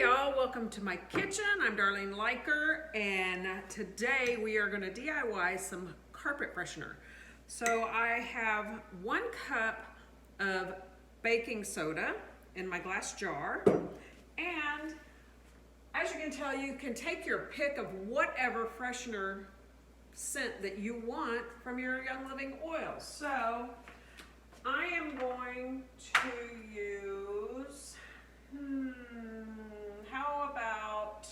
y'all, welcome to my kitchen. I'm Darlene Liker, and today we are going to DIY some carpet freshener. So I have 1 cup of baking soda in my glass jar, and as you can tell, you can take your pick of whatever freshener scent that you want from your Young Living oil. So I am going to use how about,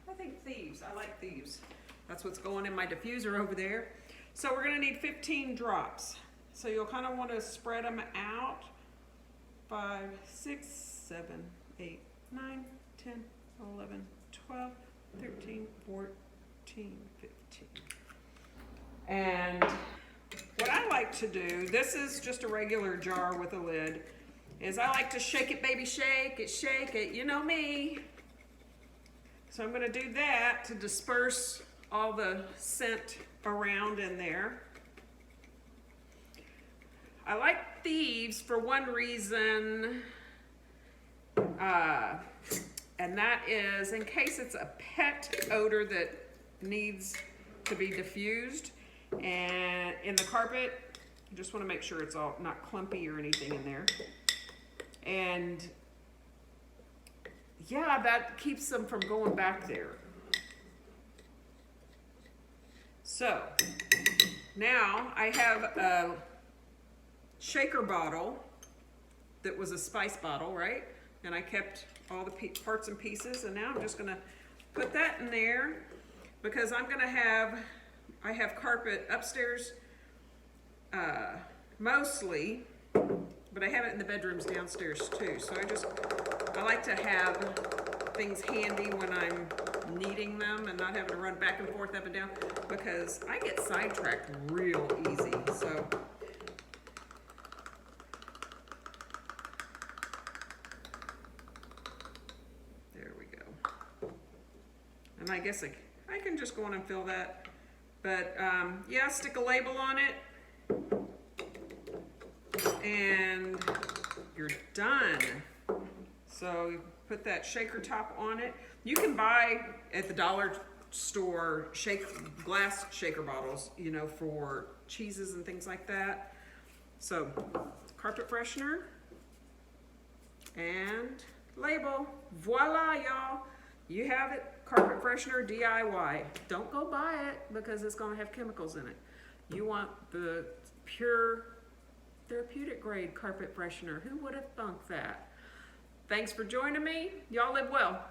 I think Thieves. I like Thieves. That's what's going in my diffuser over there. So we're gonna need 15 drops. So you'll kind of want to spread them out. 5, 6, 7, 8, 9, 10, 11, 12, 13, 14, 15. And what I like to do, this is just a regular jar with a lid, is I like to shake it, baby, shake it, you know me. So I'm gonna do that to disperse all the scent around in there. I like Thieves for one reason, and that is in case it's a pet odor that needs to be diffused. And in the carpet, you just wanna make sure it's all not clumpy or anything in there. And yeah, that keeps them from going back there. So now I have a shaker bottle that was a spice bottle, right? And I kept all the parts and pieces, and now I'm just gonna put that in there because I have carpet upstairs mostly, but I have it in the bedrooms downstairs too. So I like to have things handy when I'm needing them and not having to run back and forth up and down because I get sidetracked real easy. So there we go. And I guess I can just go on and fill that. But yeah, stick a label on it. And you're done. So you put that shaker top on it. You can buy at the dollar store glass shaker bottles, you know, for cheeses and things like that. So carpet freshener and label. Voila, y'all. You have it. Carpet freshener DIY. Don't go buy it because it's going to have chemicals in it. You want the pure therapeutic grade carpet freshener. Who would have thunk that? Thanks for joining me. Y'all live well.